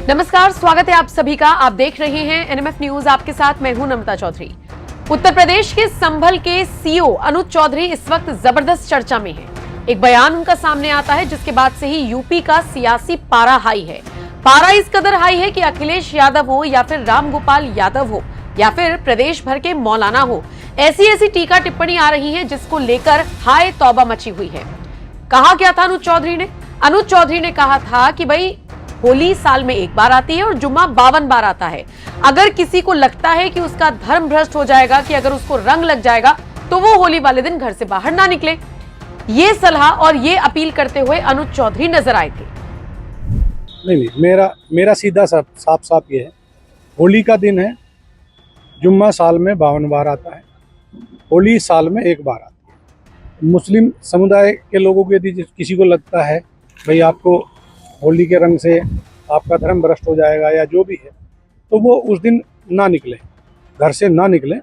नमस्कार, स्वागत है आप सभी का। आप देख रहे हैं एनएमएफ न्यूज। आपके साथ मैं हूं नमिता चौधरी। उत्तर प्रदेश के संभल के सीओ अनुज चौधरी इस वक्त जबरदस्त चर्चा में हैं। एक बयान उनका सामने आता है जिसके बाद से ही यूपी का सियासी पारा हाई है। पारा इस कदर हाई है कि अखिलेश यादव हो या फिर रामगोपाल यादव हो या फिर प्रदेश भर के मौलाना हो, ऐसी टीका टिप्पणी आ रही है जिसको लेकर हाय तौबा मची हुई है। कहा क्या था अनुज चौधरी ने? अनुज चौधरी ने कहा था कि भाई होली साल में एक बार आती है और जुम्मा 52 बार आता है। अगर किसी को लगता है कि उसका धर्म भ्रष्ट हो जाएगा, कि अगर उसको रंग लग जाएगा, तो वो होली वाले दिन घर से बाहर ना निकले। ये सलाह और ये अपील करते हुए अनुज चौधरी नजर आए थे। नहीं, मेरा सीधा साफ ये है, होली का दिन है, जुम्मा साल में 52 बार आता है, होली साल में एक बार आती है। मुस्लिम समुदाय के लोगों को यदि किसी को लगता है भाई आपको होली के रंग से आपका धर्म भ्रष्ट हो जाएगा या जो भी है, तो वो उस दिन ना निकले, घर से ना निकले।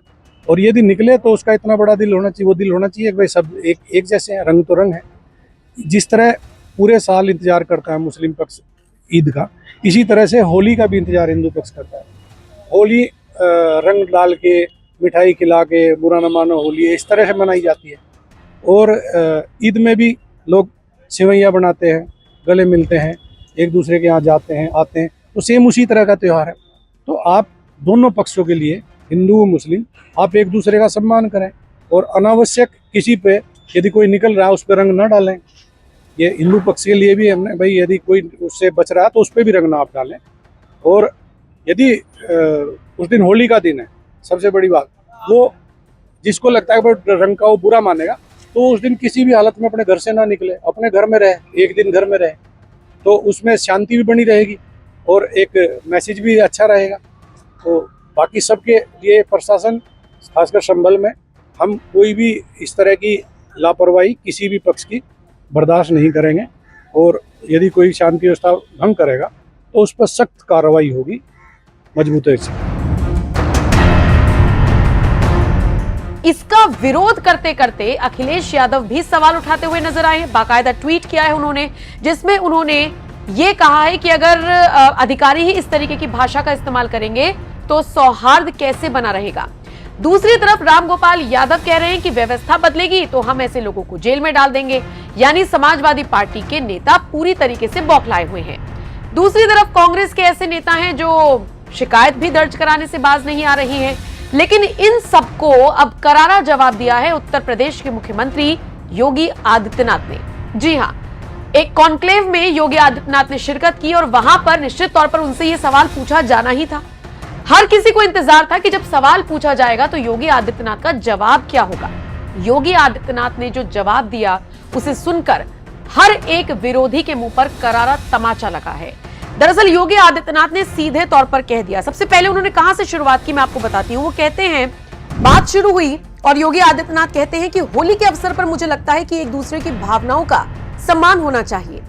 और यदि निकले तो उसका इतना बड़ा दिल होना चाहिए, वो दिल होना चाहिए कि भाई सब एक जैसे हैं, रंग तो रंग है। जिस तरह पूरे साल इंतजार करता है मुस्लिम पक्ष ईद का, इसी तरह से होली का भी इंतजार हिंदू पक्ष करता है। होली रंग डाल के, मिठाई खिला के, बुरा न मानो होली, इस तरह से मनाई जाती है। और ईद में भी लोग सेवैयाँ बनाते हैं, गले मिलते हैं, एक दूसरे के यहाँ जाते हैं, आते हैं, तो सेम उसी तरह का त्यौहार है। तो आप दोनों पक्षों के लिए, हिंदू और मुस्लिम, आप एक दूसरे का सम्मान करें और अनावश्यक किसी पे यदि कोई निकल रहा है उस पर रंग ना डालें। ये हिंदू पक्ष के लिए भी हमने भाई, यदि कोई उससे बच रहा है तो उस पर भी रंग ना आप डालें। और यदि उस दिन होली का दिन है, सबसे बड़ी बात, वो जिसको लगता है कि रंग का वो बुरा मानेगा, तो उस दिन किसी भी हालत में अपने घर से ना निकले, अपने घर में रहे, एक दिन घर में रहे, तो उसमें शांति भी बनी रहेगी और एक मैसेज भी अच्छा रहेगा। तो बाकी सबके लिए प्रशासन, खासकर संभल में, हम कोई भी इस तरह की लापरवाही किसी भी पक्ष की बर्दाश्त नहीं करेंगे। और यदि कोई शांति व्यवस्था भंग करेगा तो उस पर सख्त कार्रवाई होगी, मजबूती से। इसका विरोध करते करते अखिलेश यादव भी सवाल उठाते हुए नजर आए हैं। बाकायदा ट्वीट किया है उन्होंने, जिसमें उन्होंने ये कहा है कि अगर अधिकारी ही इस तरीके की भाषा का इस्तेमाल करेंगे तो सौहार्द कैसे बना रहेगा। दूसरी तरफ रामगोपाल यादव कह रहे हैं कि व्यवस्था बदलेगी तो हम ऐसे लोगों को जेल में डाल देंगे। यानी समाजवादी पार्टी के नेता पूरी तरीके से बौखलाए हुए हैं। दूसरी तरफ कांग्रेस के ऐसे नेता हैं जो शिकायत भी दर्ज कराने से बाज नहीं आ रही हैं। लेकिन इन सबको अब करारा जवाब दिया है उत्तर प्रदेश के मुख्यमंत्री योगी आदित्यनाथ ने। जी हां, एक कॉन्क्लेव में योगी आदित्यनाथ ने शिरकत की और वहां पर निश्चित तौर पर उनसे यह सवाल पूछा जाना ही था। हर किसी को इंतजार था कि जब सवाल पूछा जाएगा तो योगी आदित्यनाथ का जवाब क्या होगा। योगी आदित्यनाथ ने जो जवाब दिया उसे सुनकर हर एक विरोधी के मुंह पर करारा तमाचा लगा है। दरअसल योगी आदित्यनाथ ने सीधे तौर पर कह दिया। सबसे पहले उन्होंने कहां से शुरुआत की मैं आपको बताती हूं। वो कहते हैं, बात शुरू हुई और योगी आदित्यनाथ कहते हैं कि होली के अवसर पर मुझे लगता है कि एक दूसरे की भावनाओं का सम्मान होना चाहिए।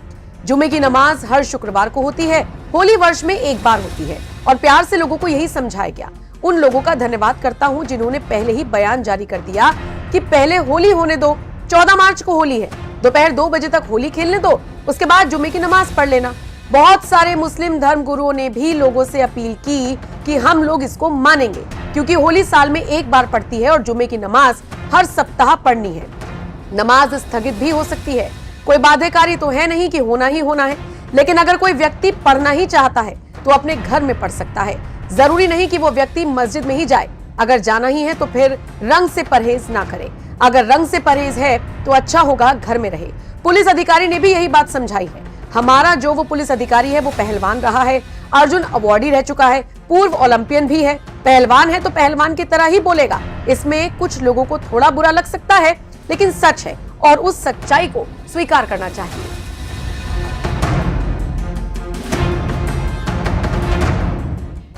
जुमे की नमाज हर शुक्रवार को होती है, होली वर्ष में एक बार होती है और प्यार से लोगों को यही समझाया गया। उन लोगों का धन्यवाद करता हूं जिन्होंने पहले ही बयान जारी कर दिया कि पहले होली होने दो, 14 मार्च को होली है, दोपहर 2 बजे तक होली खेलने दो, उसके बाद जुमे की नमाज पढ़ लेना। बहुत सारे मुस्लिम धर्म गुरुओं ने भी लोगों से अपील की कि हम लोग इसको मानेंगे, क्योंकि होली साल में एक बार पड़ती है और जुमे की नमाज हर सप्ताह पढ़नी है। नमाज स्थगित भी हो सकती है, कोई बाध्यकारी तो है नहीं कि होना ही होना है। लेकिन अगर कोई व्यक्ति पढ़ना ही चाहता है तो अपने घर में पढ़ सकता है, जरूरी नहीं कि वो व्यक्ति मस्जिद में ही जाए। अगर जाना ही है तो फिर रंग से परहेज ना करे। अगर रंग से परहेज है तो अच्छा होगा घर में रहे। पुलिस अधिकारी ने भी यही बात समझाई है। हमारा जो वो पुलिस अधिकारी है वो पहलवान रहा है, अर्जुन अवार्डी रह चुका है, पूर्व ओलंपियन भी है। पहलवान है तो पहलवान की तरह ही बोलेगा। इसमें कुछ लोगों को थोड़ा बुरा लग सकता है, लेकिन सच है और उस सच्चाई को स्वीकार करना चाहिए।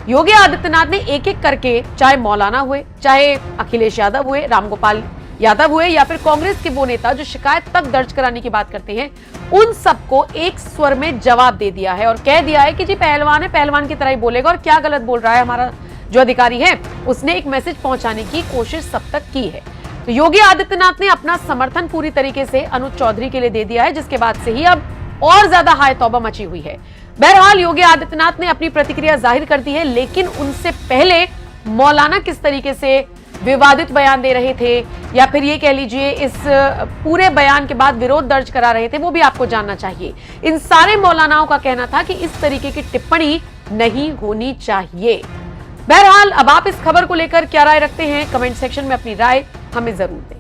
योगी आदित्यनाथ ने एक एक करके, चाहे मौलाना हुए, चाहे अखिलेश यादव हुए, रामगोपाल यादव हुए या फिर कांग्रेस के वो नेता जो शिकायत तक दर्ज कराने की बात करते हैं, उन सबको एक स्वर में जवाब दे दिया है और कह दिया है कि जी पहलवान है, पहलवान की तरह ही बोलेगा। और क्या गलत बोल रहा है हमारा जो अधिकारी है, उसने एक मैसेज पहुंचाने की कोशिश सब तक की है। तो योगी आदित्यनाथ ने अपना समर्थन पूरी तरीके से अनुज चौधरी के लिए दे दिया है, जिसके बाद से ही अब और ज्यादा हाय तौबा मची हुई है। बहरहाल योगी आदित्यनाथ ने अपनी प्रतिक्रिया जाहिर कर दी है, लेकिन उनसे पहले मौलाना किस तरीके से विवादित बयान दे रहे थे या फिर ये कह लीजिए इस पूरे बयान के बाद विरोध दर्ज करा रहे थे, वो भी आपको जानना चाहिए। इन सारे मौलानाओं का कहना था कि इस तरीके की टिप्पणी नहीं होनी चाहिए। बहरहाल अब आप इस खबर को लेकर क्या राय रखते हैं, कमेंट सेक्शन में अपनी राय हमें जरूर दें।